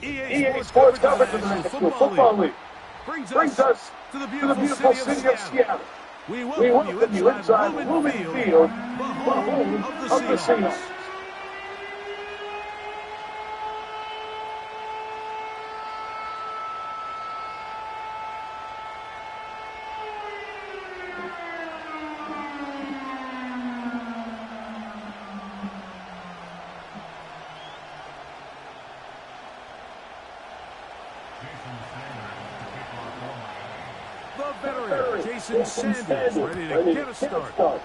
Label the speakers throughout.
Speaker 1: EA Sports coverage of the National Football League brings us to the beautiful city of Seattle. We welcome you inside Lumen Field, the home of the Seahawks. Jason Sanders ready to get a start.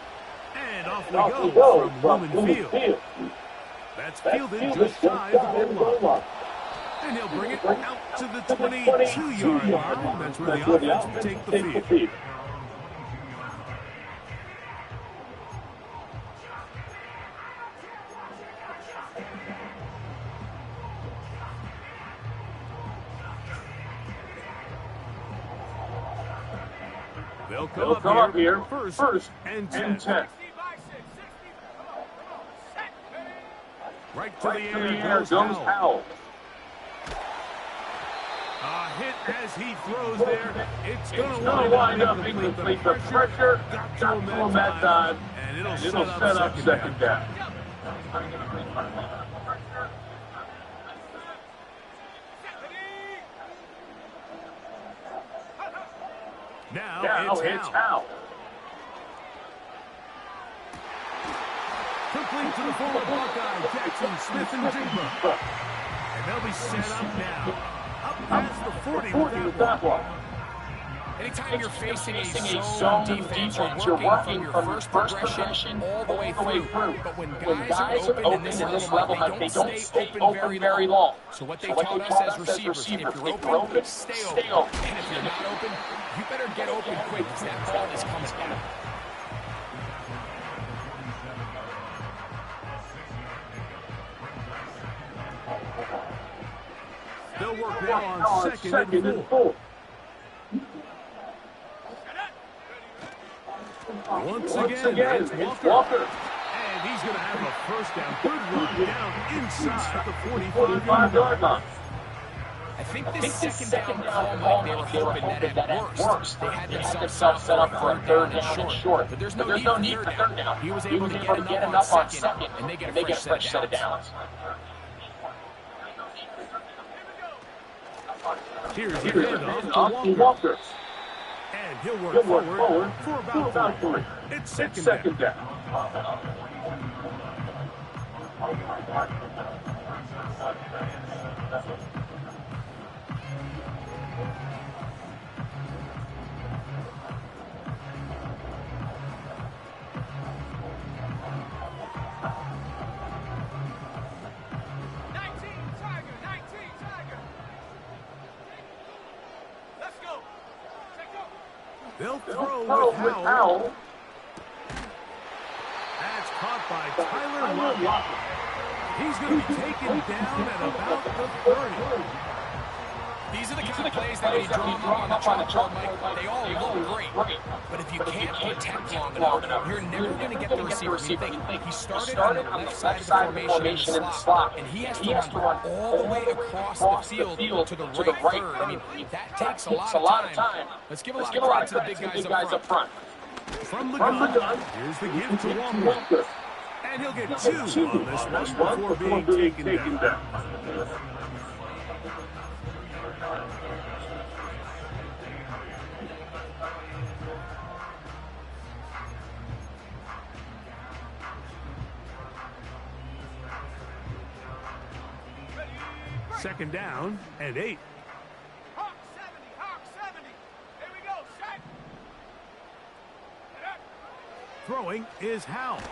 Speaker 1: And off we go from Lumen Field. That's fielded just shy of the goal line. And he'll bring it out to the 22-yard line. That's where the offense will take the field. They'll come up here first and 10. Right to the air goes Howell. A hit as he throws there. It's going to wind up incomplete. The pressure got to him that time, and it'll set up second down. Now it's Howell. Complete to the former Buckeye, Jackson Smith-Njigba. And they'll be set up now. Up past the 40 with that one.
Speaker 2: Anytime you're facing a zone defense, you're working from your first progression all the way through. But when guys are open in this level, they don't stay open very long. So what they taught us as receivers, if you're open, stay open. And if you're not open, you better get open quick because that ball is coming down.
Speaker 1: They'll work now on second and 4. Once again, it's Walker. And he's going to have a first down. Good run down inside the 45-yard line.
Speaker 2: I think this second down call, they were hoping that at worst, they had themselves set up for a third and short. But there's no need for third down. He was able to get enough on second, and they get a fresh set of downs.
Speaker 1: Here's the handoff to Walker. And he'll work forward for about 3. It's second down. They'll throw with Howell. That's caught by Tyler Lockett. He's going to be taken down at about the 30.
Speaker 2: These are the kind of plays that when you draw them up on the chart, Mike, they all look great. But if you can't protect long enough, you're never going to get the receiver. He started on the left side of the formation in the slot, and he has to run all the way across the field to the right third. I mean, that takes a lot of time. Let's give a lot of credit to the big guys up front.
Speaker 1: From the gun, here's the give to Walker. And he'll get 2 on this one before being taken down. Second down and 8.
Speaker 3: Hawk 70. Here we go, set.
Speaker 1: Throwing is Howell.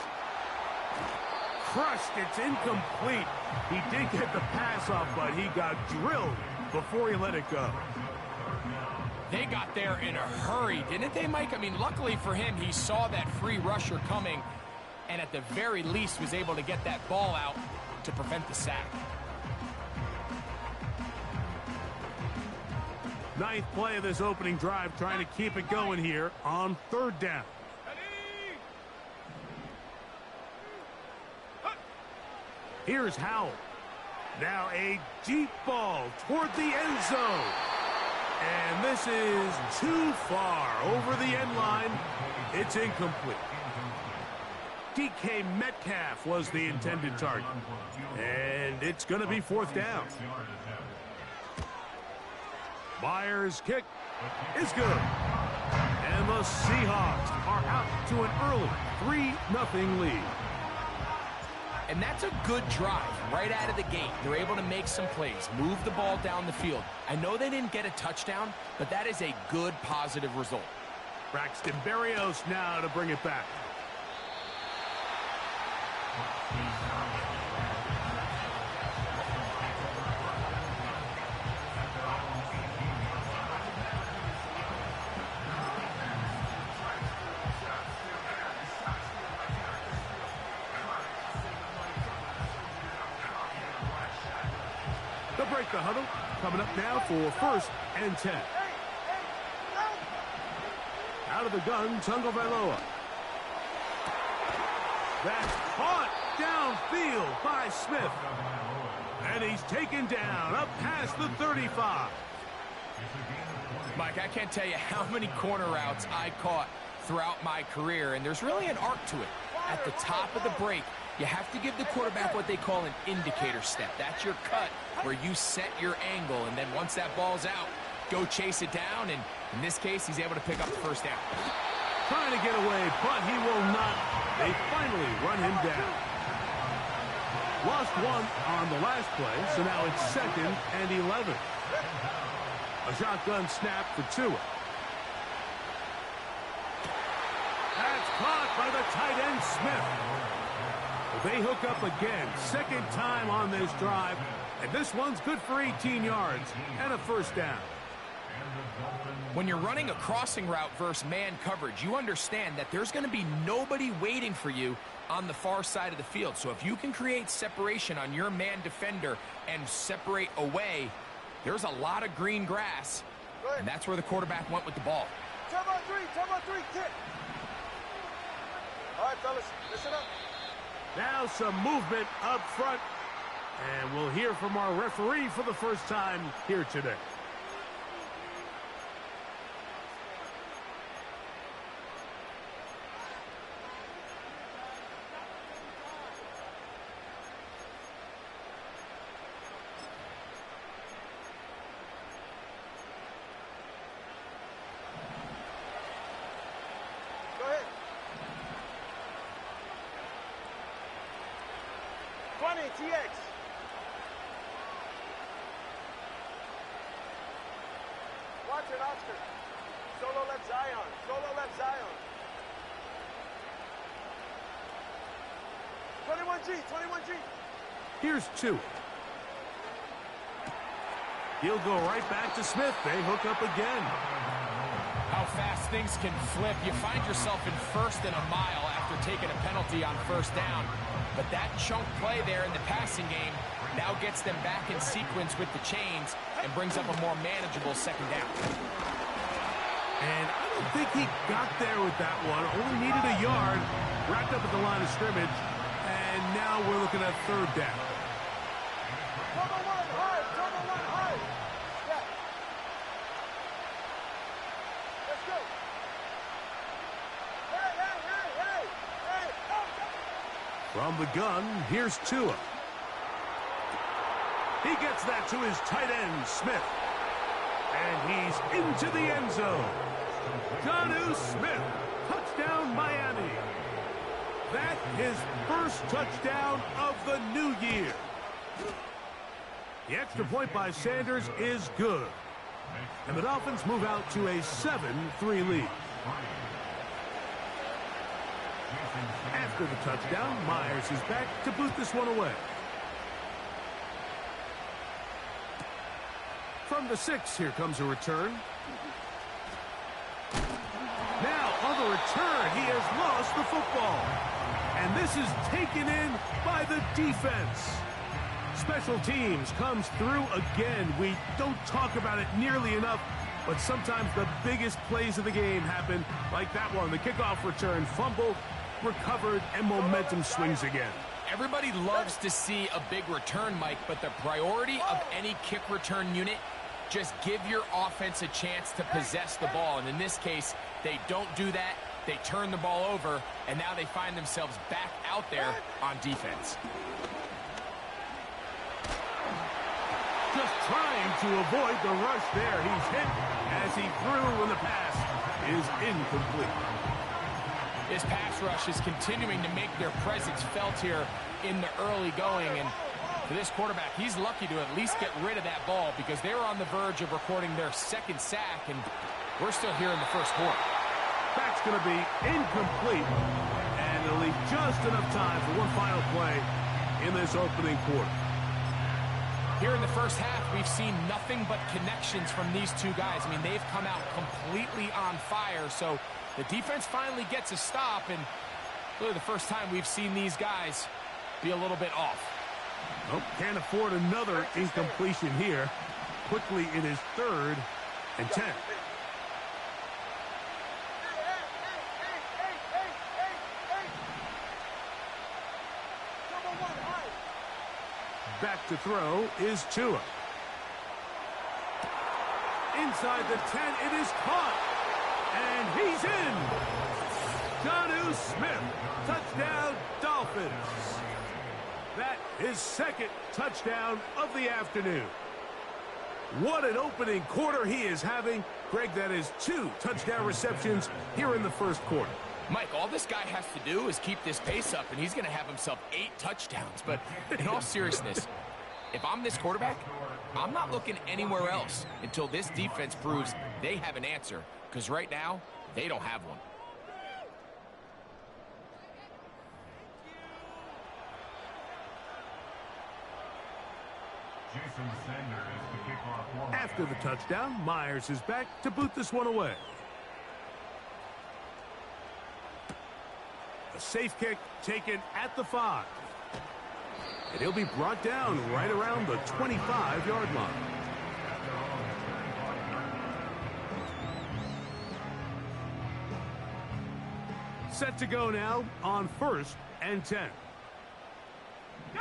Speaker 1: Crushed, it's incomplete. He did get the pass off, but he got drilled before he let it go.
Speaker 2: They got there in a hurry, didn't they, Mike? I mean, luckily for him, he saw that free rusher coming and at the very least was able to get that ball out to prevent the sack.
Speaker 1: Ninth play of this opening drive, trying to keep it going here on third down. Here's Howell. Now a deep ball toward the end zone. And this is too far over the end line. It's incomplete. DK Metcalf was the intended target. And it's going to be fourth down. Myers' kick is good. And the Seahawks are out to an early 3-0 lead.
Speaker 2: And that's a good drive right out of the gate. They're able to make some plays, move the ball down the field. I know they didn't get a touchdown, but that is a good, positive result.
Speaker 1: Braxton Berrios now to bring it back. They'll break the huddle. Coming up now for 1st and 10. Out of the gun, Tagovailoa. That's caught downfield by Smith. And he's taken down up past the 35.
Speaker 2: Mike, I can't tell you how many corner routes I caught throughout my career, and there's really an arc to it. At the top of the break, you have to give the quarterback what they call an indicator step. That's your cut where you set your angle, and then once that ball's out, go chase it down, and in this case, he's able to pick up the first down.
Speaker 1: Trying to get away, but he will not. They finally run him down. Lost one on the last play, so now it's 2nd and 11. A shotgun snap for Tua. That's caught by the tight end, Smith. They hook up again, 2nd time on this drive, and this one's good for 18 yards and a first down.
Speaker 2: When you're running a crossing route versus man coverage, you understand that there's going to be nobody waiting for you on the far side of the field. So if you can create separation on your man defender and separate away, there's a lot of green grass, and that's where the quarterback went with the ball.
Speaker 3: Time on three, kick. All right, fellas, listen up.
Speaker 1: Now some movement up front, and we'll hear from our referee for the first time here today.
Speaker 3: Go ahead. 20, TX. Watch it, Oscar. Solo left Zion. Solo left Zion. 21G.
Speaker 1: Here's 2. He'll go right back to Smith. They hook up again.
Speaker 2: How fast things can flip. You find yourself in 1st and a mile after taking a penalty on 1st down. But that chunk play there in the passing game now gets them back in sequence with the chains and brings up a more manageable 2nd down.
Speaker 1: And I don't think he got there with that one. Only needed a yard. Wrapped up at the line of scrimmage. And now we're looking at 3rd down.
Speaker 3: Turbo one high. Yeah. Let's go. Hey.
Speaker 1: From the gun, here's Tua. He gets that to his tight end, Smith. And he's into the end zone. Jonnu Smith, touchdown Miami. That his first touchdown of the new year. The extra point by Sanders is good. And the Dolphins move out to a 7-3 lead. After the touchdown, Myers is back to boot this one away. From the 6, here comes a return. Now, on the return, he has lost the football. And this is taken in by the defense. Special teams comes through again. We don't talk about it nearly enough, but sometimes the biggest plays of the game happen like that one. The kickoff return, fumble, recovered, and momentum swings again.
Speaker 2: Everybody loves to see a big return, Mike, but the priority of any kick return unit, just give your offense a chance to possess the ball. And in this case, they don't do that. They turn the ball over, and now they find themselves back out there on defense.
Speaker 1: Just trying to avoid the rush there. He's hit as he threw when the pass is incomplete.
Speaker 2: This pass rush is continuing to make their presence felt here in the early going. And for this quarterback, he's lucky to at least get rid of that ball because they were on the verge of recording their second sack, and we're still here in the first quarter.
Speaker 1: That's going to be incomplete, and they'll leave just enough time for one final play in this opening quarter.
Speaker 2: Here in the first half, we've seen nothing but connections from these two guys. I mean, they've come out completely on fire, so the defense finally gets a stop, and really the first time we've seen these guys be a little bit off.
Speaker 1: Nope, can't afford another incompletion here. Quickly it is 3rd and 10. Back to throw is Tua. Inside the 10, it is caught. And he's in. Jonnu Smith, touchdown Dolphins. That is 2nd touchdown of the afternoon. What an opening quarter he is having. Greg, that is 2 touchdown receptions here in the first quarter.
Speaker 2: Mike, all this guy has to do is keep this pace up, and he's going to have himself 8 touchdowns. But in all seriousness, if I'm this quarterback, I'm not looking anywhere else until this defense proves they have an answer, because right now, they don't have one.
Speaker 1: After the touchdown, Myers is back to boot this one away. A safe kick taken at the 5. And he'll be brought down right around the 25-yard line. Set to go now on 1st and 10. Go!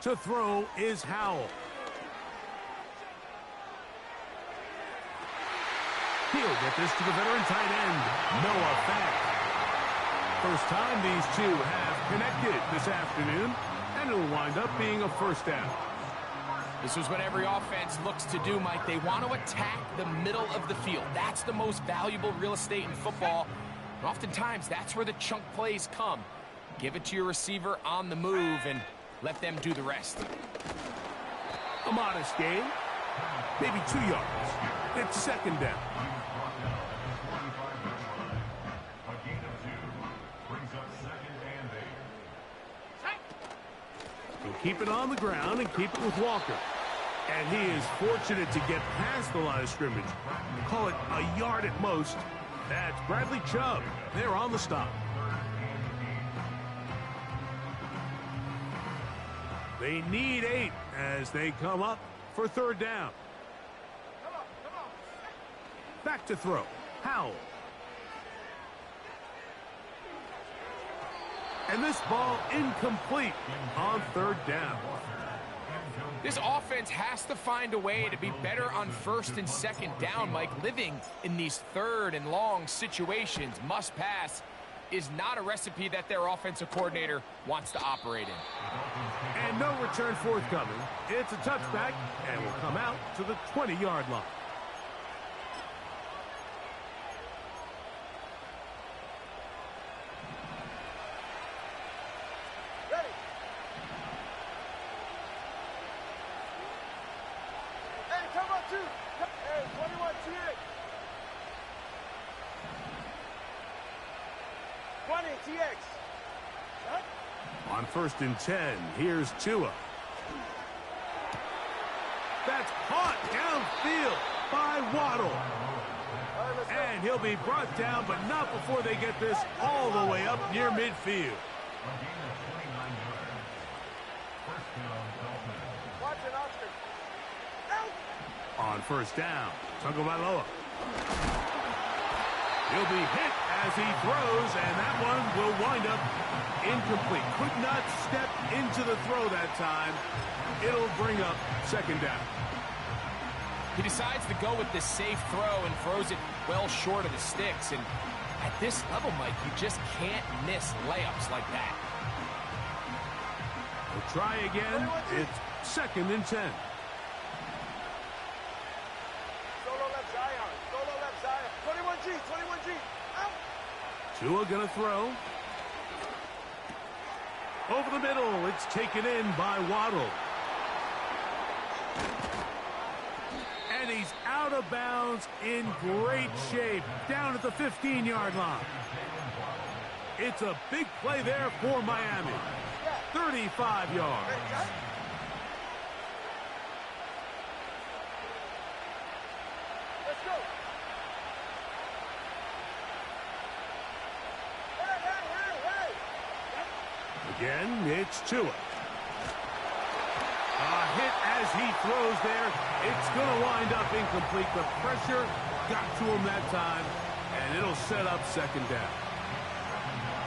Speaker 1: To throw is Howell. He'll get this to the veteran tight end, Noah Fant. First time these two have connected this afternoon, and it'll wind up being a first down.
Speaker 2: This is what every offense looks to do, Mike. They want to attack the middle of the field. That's the most valuable real estate in football. And oftentimes, that's where the chunk plays come. Give it to your receiver on the move and let them do the rest.
Speaker 1: A modest gain, maybe 2 yards. It's 2nd down. He'll keep it on the ground and keep it with Walker. And he is fortunate to get past the line of scrimmage. Call it a yard at most. That's Bradley Chubb. They're on the stop. They need 8 as they come up for 3rd down. Back to throw. Howell. And this ball incomplete on 3rd down.
Speaker 2: This offense has to find a way to be better on 1st and 2nd down, Mike. Living in these 3rd and long situations, must pass, is not a recipe that their offensive coordinator wants to operate in.
Speaker 1: And no return forthcoming. It's a touchback and will come out to the 20-yard line.
Speaker 3: Ready. Hey, come up, 2. Hey, 21, 2-8. 20, TX. Huh?
Speaker 1: On 1st and 10, here's Tua. That's caught downfield by Waddle. And he'll be brought down, but not before they get this all the way up near midfield.
Speaker 3: Watch it, Oscar. Out.
Speaker 1: On 1st down, Tagovailoa. He'll be hit as he throws, and that one will wind up incomplete. Could not step into the throw that time. It'll bring up second down.
Speaker 2: He decides to go with this safe throw and throws it well short of the sticks. And at this level, Mike, you just can't miss layups like that.
Speaker 1: We'll try again. It's 2nd and 10.
Speaker 3: Solo left Zion. Solo left Zion. 21G. 21G. Out.
Speaker 1: Tua gonna throw. Over the middle. It's taken in by Waddle. And he's out of bounds in great shape. Down at the 15-yard line. It's a big play there for Miami. 35 yards.
Speaker 3: Let's go. Hey.
Speaker 1: Again, it's Tua. A hit as he throws there. It's going to wind up incomplete. The pressure got to him that time, and it'll set up second down.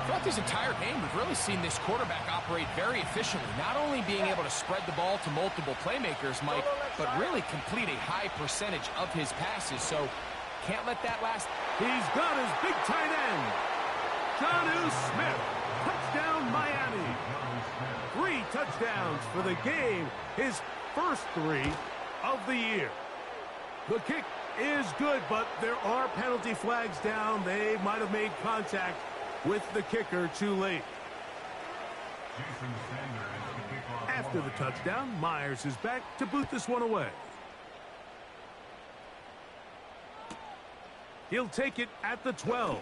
Speaker 2: Throughout this entire game, we've really seen this quarterback operate very efficiently, not only being able to spread the ball to multiple playmakers, Mike, but really complete a high percentage of his passes, so can't let that last.
Speaker 1: He's got his big tight end, Jonnu Smith. Touchdown, Miami. 3 touchdowns for the game, his first 3 of the year. The kick is good, but there are penalty flags down. They might have made contact with the kicker too late. After the touchdown, Myers is back to boot this one away. He'll take it at the 12.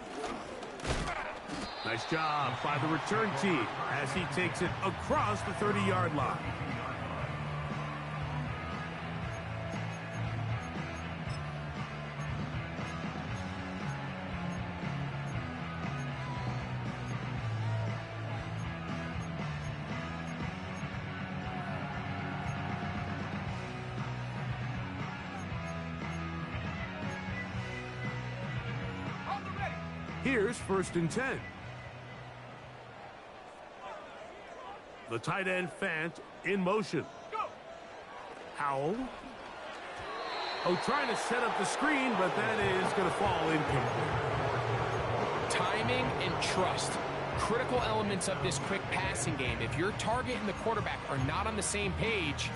Speaker 1: Nice job by the return team as he takes it across the 30-yard line. Here's 1st and 10. The tight end Fant in motion. Howell. Oh, trying to set up the screen, but that is going to fall incomplete.
Speaker 2: Timing and trust. Critical elements of this quick passing game. If your target and the quarterback are not on the same page,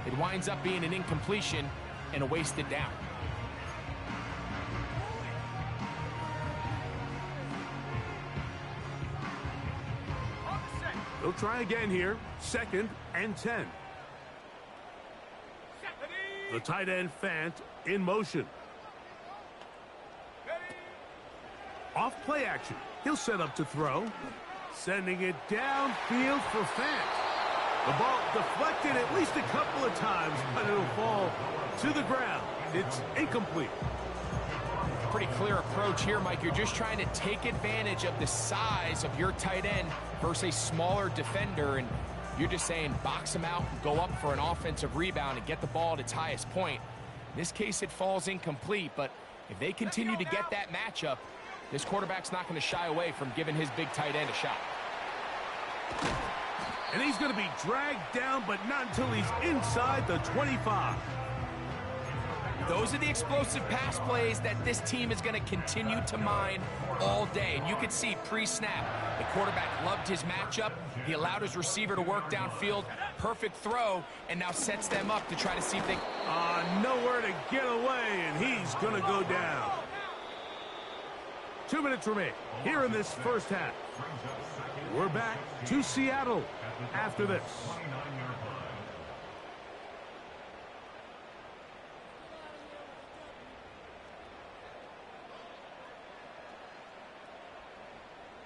Speaker 2: it winds up being an incompletion and a wasted down.
Speaker 1: They'll try again here. 2nd and 10. The tight end Fant in motion. Off play action. He'll set up to throw. Sending it downfield for Fant. The ball deflected at least a couple of times, but it'll fall to the ground. It's incomplete.
Speaker 2: Pretty clear approach here, Mike. You're just trying to take advantage of the size of your tight end versus a smaller defender, and you're just saying box him out, go up for an offensive rebound, and get the ball at its highest point. In this case, it falls incomplete, but if they continue to get that matchup, this quarterback's not going to shy away from giving his big tight end a shot.
Speaker 1: And he's going to be dragged down, but not until he's inside the 25.
Speaker 2: Those are the explosive pass plays that this team is going to continue to mine all day. And you could see pre-snap, the quarterback loved his matchup. He allowed his receiver to work downfield. Perfect throw, and now sets them up to try to see if they...
Speaker 1: Nowhere to get away, and he's going to go down. 2 minutes remain here in this first half. We're back to Seattle after this.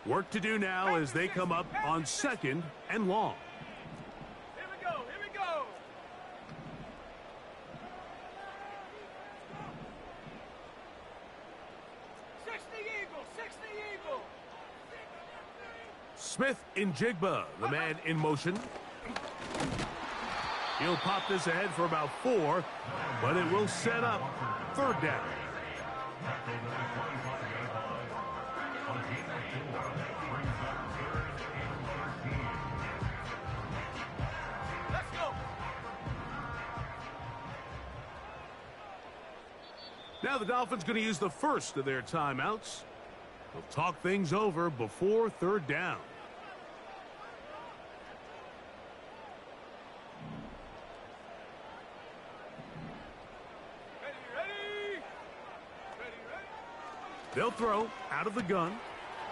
Speaker 1: Work to do now as they come up on 2nd and long.
Speaker 3: Here we go. Here we go.
Speaker 1: Smith in Jigba, the man in motion. He'll pop this ahead for about 4, but it will set up 3rd down.
Speaker 3: Let's go.
Speaker 1: Now the Dolphins going to use the first of their timeouts. They'll talk things over before third down. They'll throw out of the gun.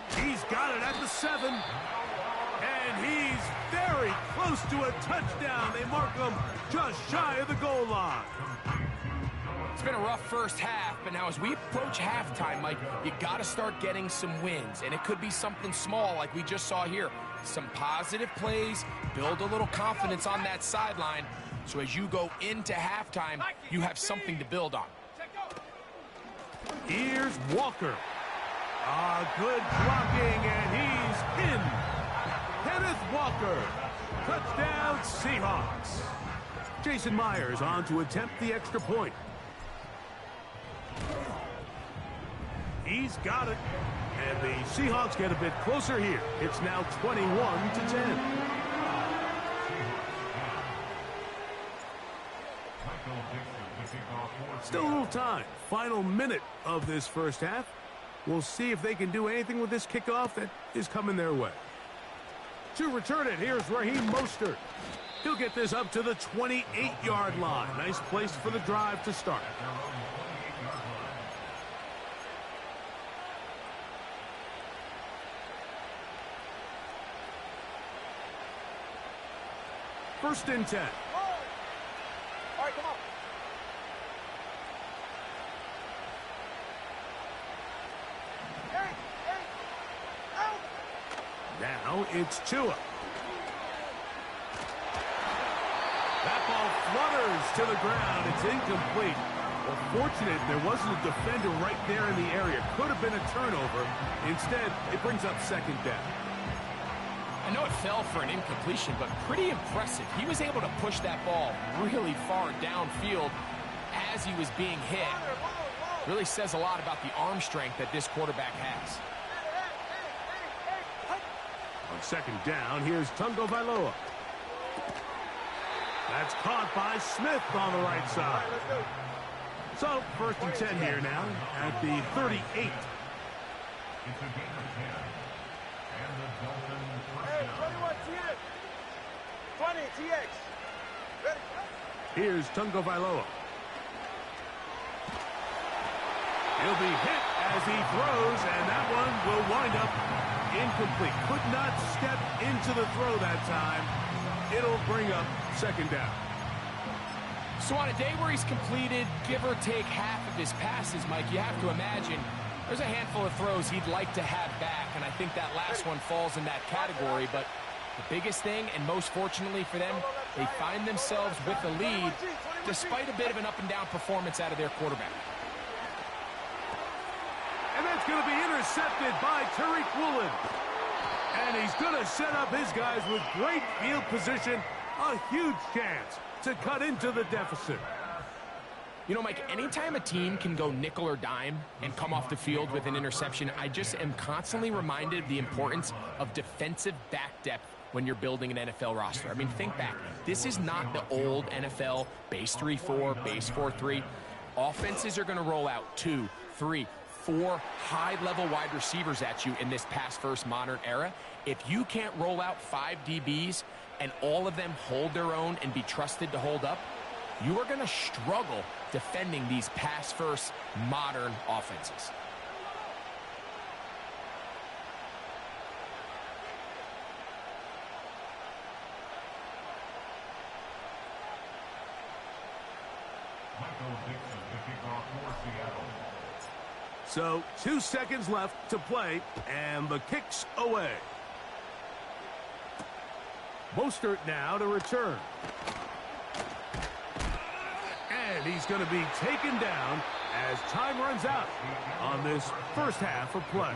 Speaker 1: He's got it at the 7. And he's very close to a touchdown. They mark him just shy of the goal line.
Speaker 2: It's been a rough first half, but now as we approach halftime, Mike, you got to start getting some wins. And it could be something small like we just saw here. Some positive plays, build a little confidence on that sideline. So as you go into halftime, you have something to build on.
Speaker 1: Here's Walker. Good blocking, and he's in. Kenneth Walker. Touchdown, Seahawks. Jason Myers on to attempt the extra point. He's got it. And the Seahawks get a bit closer here. It's now 21-10. Still a little time. Final minute of this first half. We'll see if they can do anything with this kickoff that is coming their way. To return it, here's Raheem Mostert. He'll get this up to the 28-yard line. Nice place for the drive to start. First and 10.
Speaker 3: All right, come on.
Speaker 1: Now it's Tua. That ball flutters to the ground. It's incomplete. Well, fortunate there wasn't a defender right there in the area. Could have been a turnover. Instead, it brings up second down.
Speaker 2: I know it fell for an incompletion, but pretty impressive. He was able to push that ball really far downfield as he was being hit. Really says a lot about the arm strength that this quarterback has.
Speaker 1: On second down, here's Tungo Vailoa. That's caught by Smith on the right side. So, first and 10 here now at the 38.
Speaker 3: Hey, 21 TX. 20 TX. Ready?
Speaker 1: Here's Tungo Vailoa. He'll be hit as he throws, and that one will wind up incomplete. Could not step into the throw that time. It'll bring up second down.
Speaker 2: So on a day where he's completed, give or take half of his passes, Mike, you have to imagine there's a handful of throws he'd like to have back, and I think that last one falls in that category. But the biggest thing, and most fortunately for them, they find themselves with the lead despite a bit of an up-and-down performance out of their quarterback.
Speaker 1: And that's going to be intercepted by Tariq Woolen. And he's going to set up his guys with great field position. A huge chance to cut into the deficit.
Speaker 2: You know, Mike, anytime a team can go nickel or dime and come off the field with an interception, I just am constantly reminded of the importance of defensive back depth when you're building an NFL roster. I mean, think back. This is not the old NFL base 3-4, base 4-3. Offenses are going to roll out 2, 3, 4 high-level wide receivers at you in this pass-first modern era. If you can't roll out 5 DBs and all of them hold their own and be trusted to hold up, you are going to struggle defending these pass-first modern offenses.
Speaker 1: So 2 seconds left to play, and the kick's away. Mostert now to return. And he's going to be taken down as time runs out on this first half of play.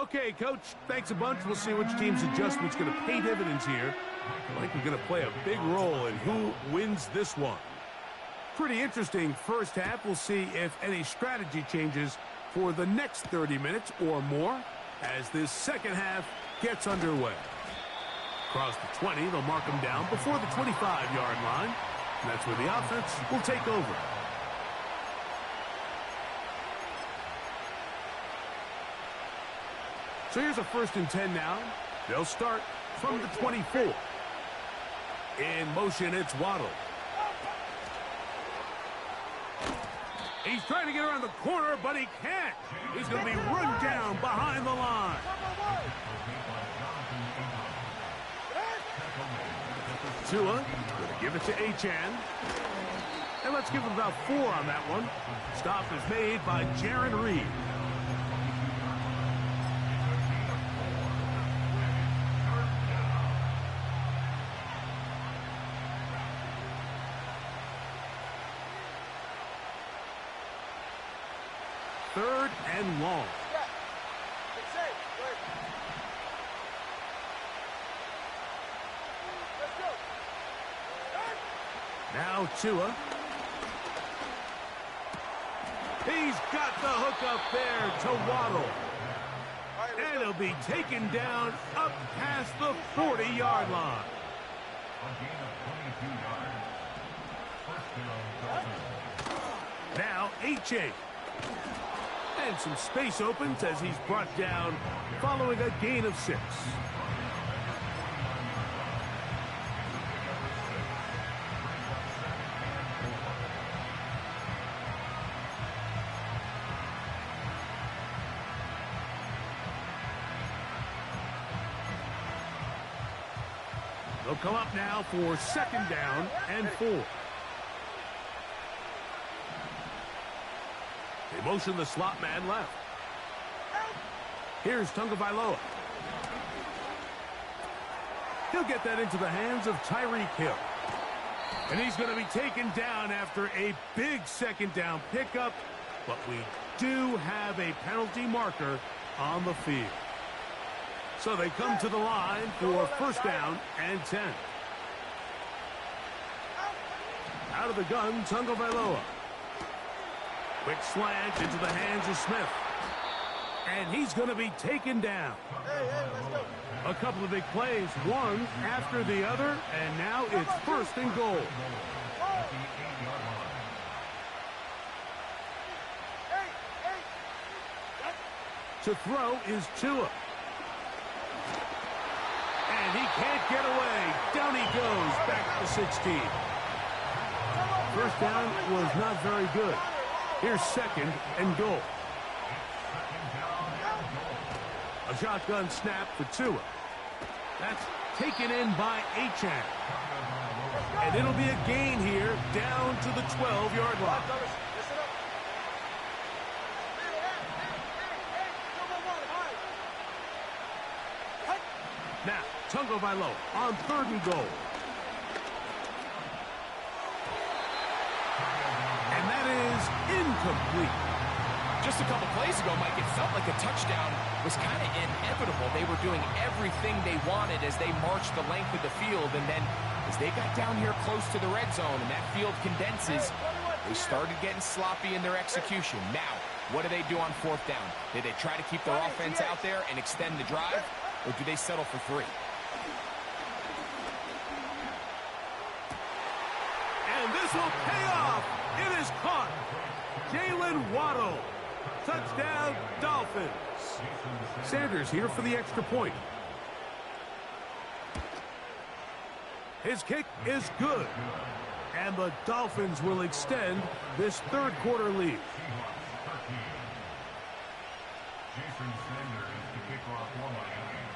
Speaker 1: Okay, Coach, thanks a bunch. We'll see which team's adjustment's going to pay dividends here. Likely going to play a big role in who wins this one. Pretty interesting first half. We'll see if any strategy changes for the next 30 minutes or more as this second half gets underway. Across the 20, they'll mark them down before the 25-yard line. And that's where the offense will take over. So here's a 1st and 10 now. They'll start from the 24. In motion, it's Waddle. He's trying to get around the corner, but he can't. He's going to be run down behind the line. Tua going to give it to Achane. And let's give him about 4 on that one. Stop is made by Jarran Reed. Third and long. Now Tua. He's got the hook up there to Waddle. And he'll be taken down up past the 40-yard line. Now Achane. And some space opens as he's brought down following a gain of 6. They'll come up now for 2nd down and 4. They motion the slot man left. Here's Tagovailoa. He'll get that into the hands of Tyreek Hill. And he's going to be taken down after a big 2nd down pickup. But we do have a penalty marker on the field. So they come to the line for 1st down and 10. Out of the gun, Tagovailoa. Quick slant into the hands of Smith. And he's going to be taken down. A couple of big plays, one after the other, and now it's 1st and goal. To throw is Tua. And he can't get away. Down he goes, back to 16. 1st down was not very good. Here's 2nd and goal. A shotgun snap for Tua. That's taken in by Achane. And it'll be a gain here down to the 12-yard line. Now, Tagovailoa on 3rd and goal. And that is incomplete.
Speaker 2: Just a couple plays ago, Mike, it felt like a touchdown was kind of inevitable. They were doing everything they wanted as they marched the length of the field. And then as they got down here close to the red zone and that field condenses, they started getting sloppy in their execution. Now, what do they do on 4th down? Do they try to keep their offense out there and extend the drive? Or do they settle for 3?
Speaker 1: And this will pay off. It is caught. Jalen Waddle. Touchdown, Dolphins. Sanders here for the extra point. His kick is good. And the Dolphins will extend this 3rd quarter lead.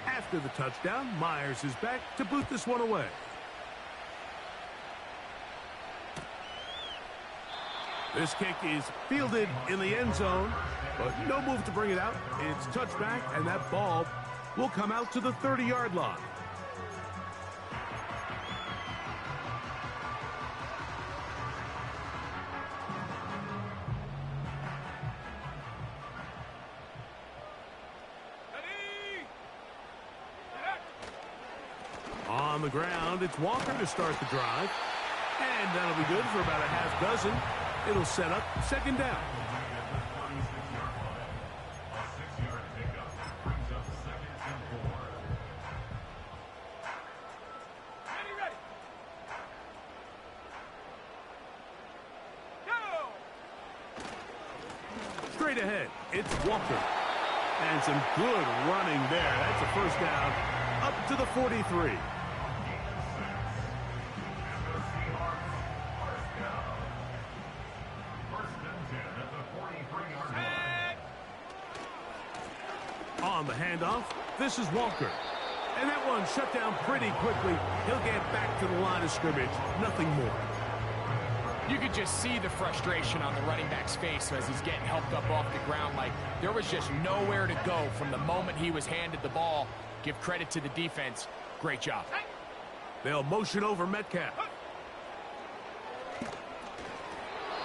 Speaker 1: After the touchdown, Myers is back to boot this one away. This kick is fielded in the end zone, but no move to bring it out. It's touchback, and that ball will come out to the 30-yard line. On the ground, it's Walker to start the drive. And that'll be good for about a half dozen. It'll set up second down. Straight ahead, it's Walker. And some good running there. That's a first down up to the 43. On the handoff, this is Walker. And that one shut down pretty quickly. He'll get back to the line of scrimmage. Nothing more.
Speaker 2: You could just see the frustration on the running back's face as he's getting helped up off the ground. Like, there was just nowhere to go from the moment he was handed the ball. Give credit to the defense. Great job.
Speaker 1: They'll motion over Metcalf.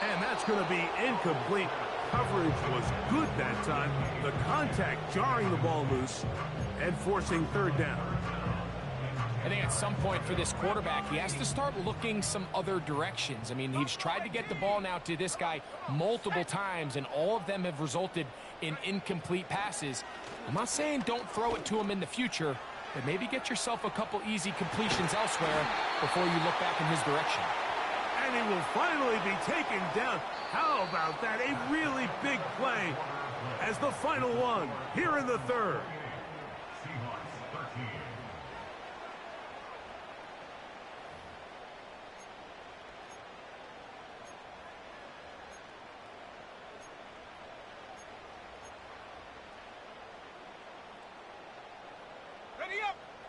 Speaker 1: And that's going to be incomplete. Coverage was good that time. The contact jarring the ball loose and forcing third down.
Speaker 2: I think at some point for this quarterback, he has to start looking some other directions. I mean, he's tried to get the ball now to this guy multiple times, and all of them have resulted in incomplete passes. I'm not saying don't throw it to him in the future, but maybe get yourself a couple easy completions elsewhere before you look back in his direction.
Speaker 1: And he will finally be taken down. How about that? A really big play as the final one here in the third.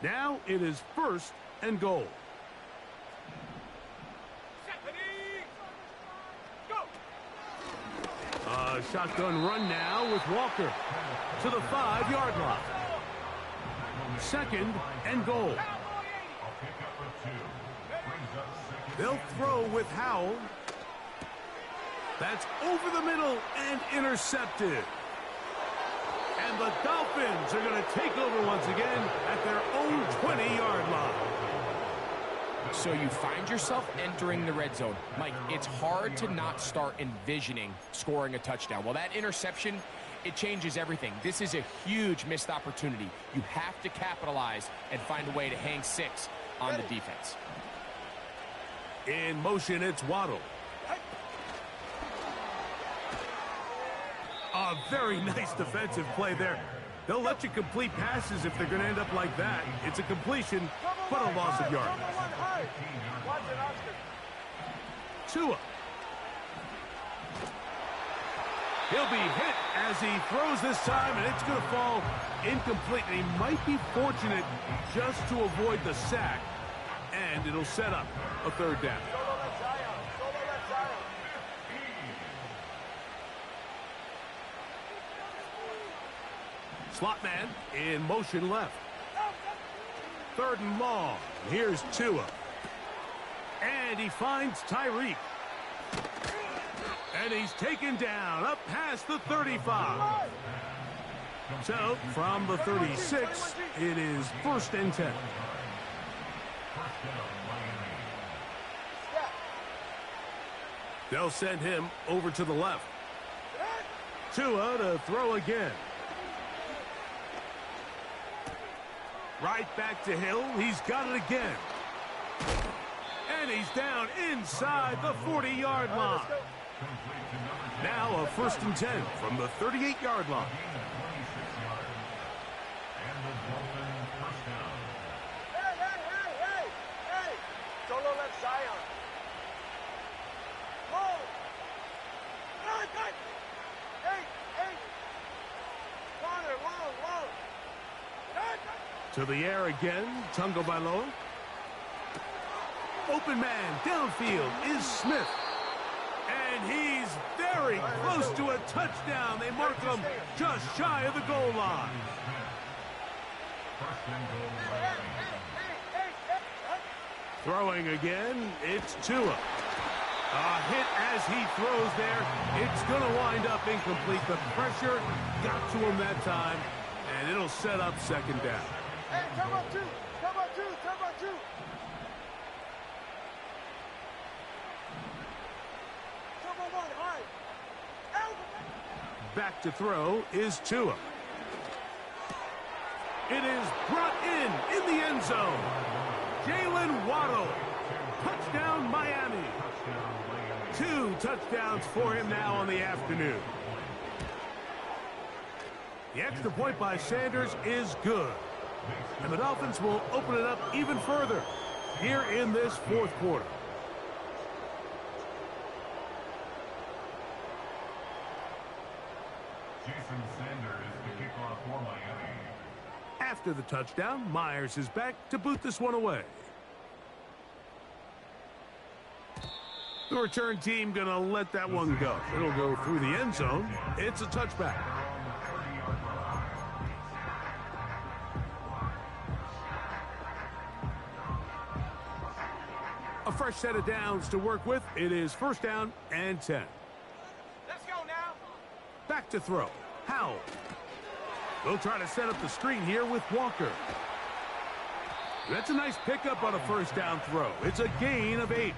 Speaker 1: Now it is first and goal. A shotgun run now with Walker to the 5-yard line. Second and goal. They'll throw with Howell. That's over the middle and intercepted. And the Dolphins are going to take over once again at their own 20-yard line.
Speaker 2: So you find yourself entering the red zone. Mike, it's hard to not start envisioning scoring a touchdown. Well, that interception, it changes everything. This is a huge missed opportunity. You have to capitalize and find a way to hang 6 on the defense.
Speaker 1: In motion, it's Waddle. A very nice defensive play there. They'll let you complete passes if they're going to end up like that. It's a completion, but a loss of yardage. Tua. He'll be hit as he throws this time, and it's going to fall incomplete. And he might be fortunate just to avoid the sack, and it'll set up a third down. Slot man in motion left. Third and long. Here's Tua. And he finds Tyreek. And he's taken down up past the 35. So, from the 36, it is first and 10. They'll send him over to the left. Tua to throw again. Right back to Hill. He's got it again. And he's down inside the 40-yard line. Now a first and 10 from the 38-yard line.
Speaker 3: Hey! Solo left Zion. Whoa! Hey! Corner, long.
Speaker 1: To the air again, Tunga Bailoa. Open man downfield is Smith. And he's very close to a touchdown. They mark him just shy of the goal line. Throwing again, it's Tua. A hit as he throws there. It's going to wind up incomplete. The pressure got to him that time, and it'll set up second down.
Speaker 3: Hey, come on, two.
Speaker 1: Back to throw is Tua. It is brought in the end zone. Jalen Waddle. Touchdown, Miami. 2 touchdowns for him now on the afternoon. The extra point by Sanders is good. And the Dolphins will open it up even further here in this fourth quarter.
Speaker 4: Jason Sanders, the kickoff for Miami.
Speaker 1: After the touchdown, Myers is back to boot this one away. The return team going to let that one go. It'll go through the end zone. It's a touchback. A fresh set of downs to work with. It is first down and 10.
Speaker 3: Let's go now.
Speaker 1: Back to throw. Howell. They'll try to set up the screen here with Walker. That's a nice pickup on a first down throw. It's a gain of 8.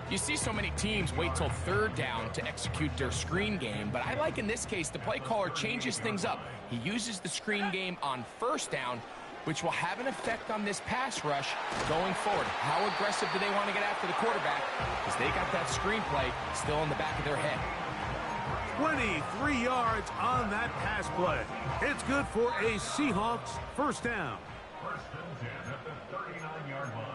Speaker 2: You see so many teams wait till third down to execute their screen game, but I like in this case the play caller changes things up. He uses the screen game on first down, which will have an effect on this pass rush going forward. How aggressive do they want to get after the quarterback? Because they got that screenplay still in the back of their head.
Speaker 1: 23 yards on that pass play. It's good for a Seahawks first down.
Speaker 4: First and 10 at the 39-yard line.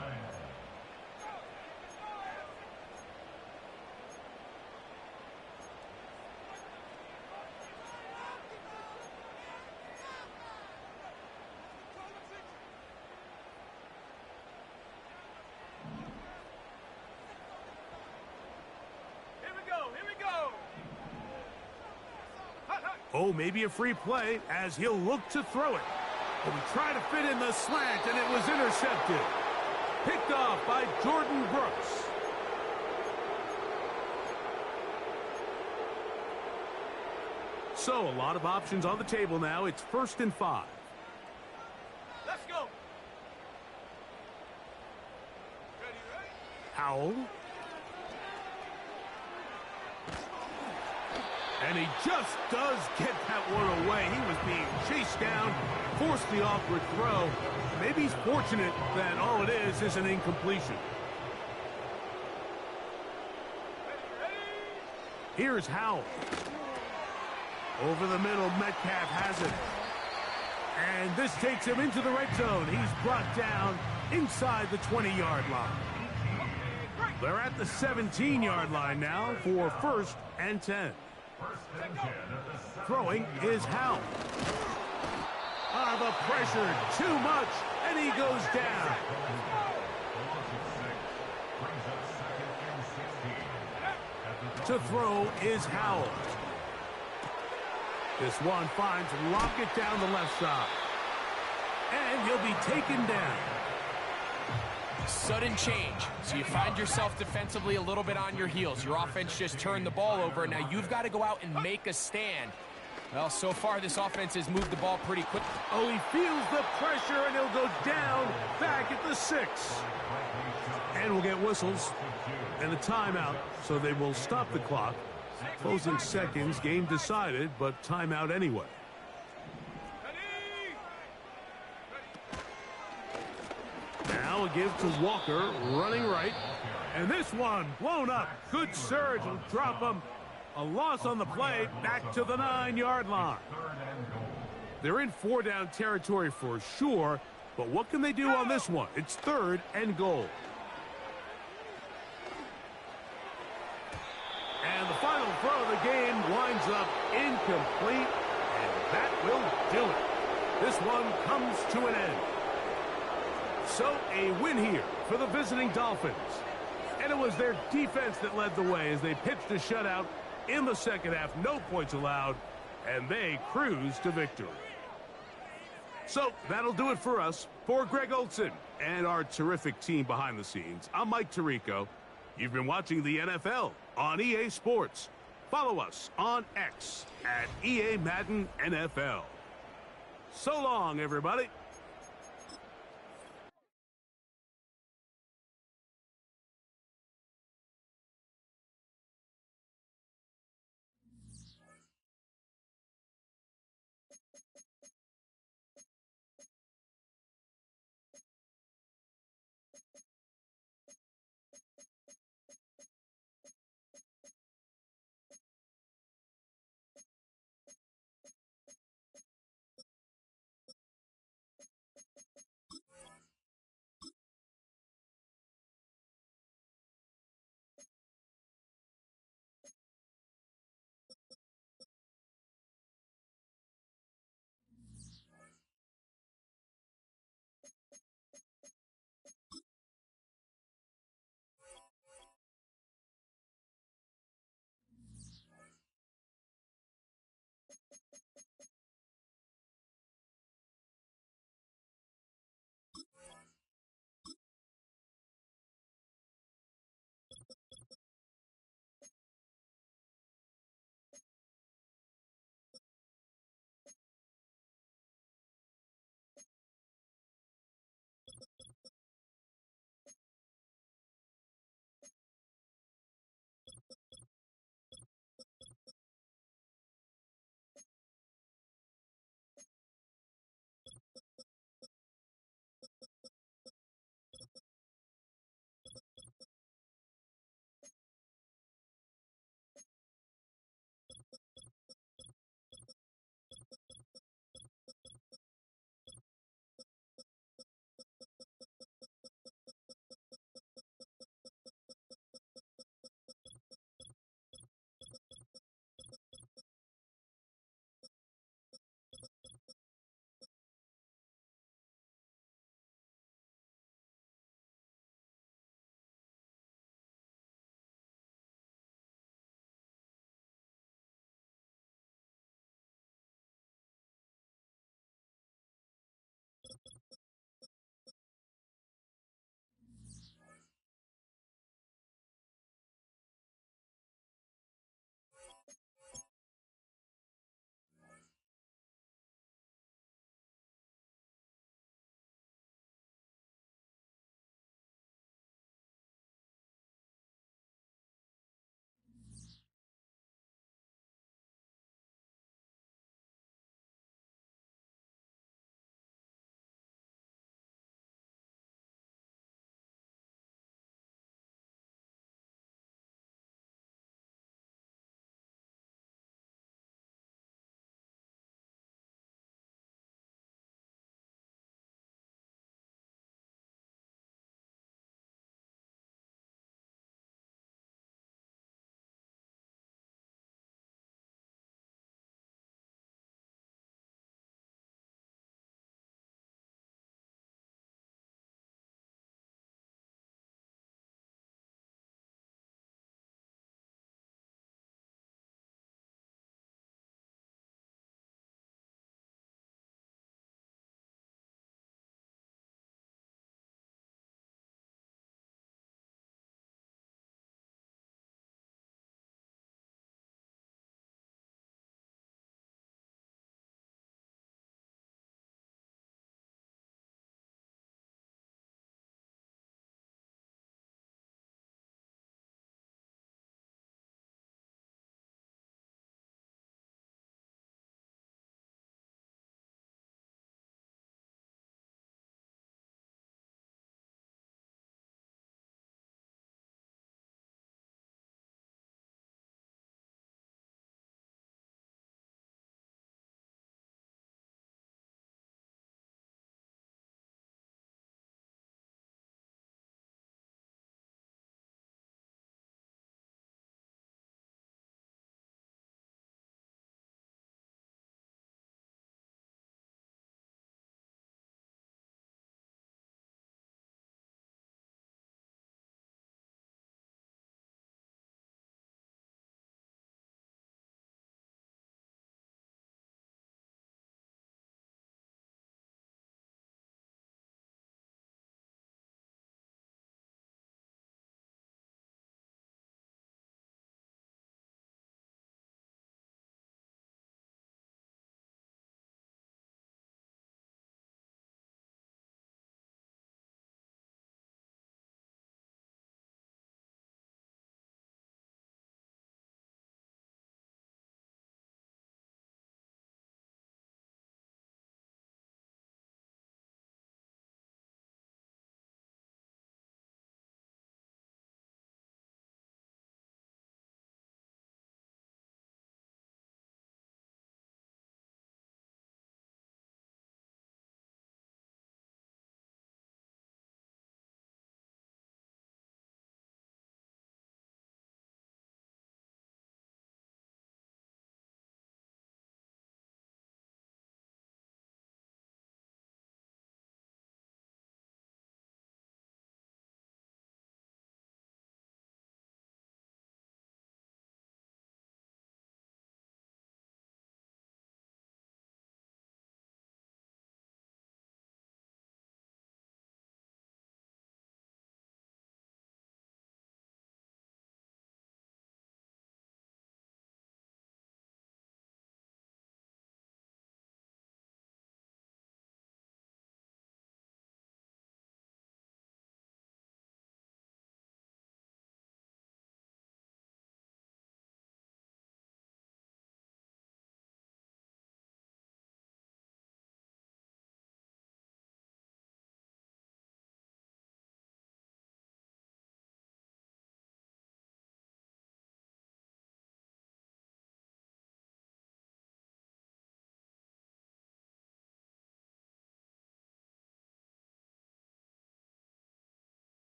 Speaker 1: Oh, maybe a free play as he'll look to throw it. But we try to fit in the slant, and it was intercepted. Picked off by Jordan Brooks. So, a lot of options on the table now. It's first and 5.
Speaker 3: Let's go.
Speaker 1: Howell. And he just does get that one away. He was being chased down, forced the awkward throw. Maybe he's fortunate that all it is an incompletion. Here's Howell. Over the middle, Metcalf has it. And this takes him into the red zone. He's brought down inside the 20-yard line. They're at the 17-yard line now for first and 10. Throwing is Howell. The pressure, too much, and he goes down. To throw is Howell. This one finds Lockett down the left side. And he'll be taken down.
Speaker 2: Sudden change. So you find yourself defensively a little bit on your heels. Your offense just turned the ball over. Now you've got to go out and make a stand. Well, so far this offense has moved the ball pretty quick.
Speaker 1: Oh, he feels the pressure, and he'll go down back at the 6. And we'll get whistles and a timeout, so they will stop the clock. Closing seconds, game decided, but timeout anyway. Now a give to Walker, running right. And this one blown up. Good surge will drop him. A loss on the play, back to the 9-yard line. They're in 4-down territory for sure, but what can they do on this one? It's 3rd and goal. And the final throw of the game winds up incomplete, and that will do it. This one comes to an end. So a win here for the visiting Dolphins. And it was their defense that led the way as they pitched a shutout in the second half. No points allowed, and they cruised to victory. So that'll do it for us. For Greg Olsen and our terrific team behind the scenes, I'm Mike Tirico. You've been watching the NFL on EA Sports. Follow us on X at EA Madden NFL. So long, everybody.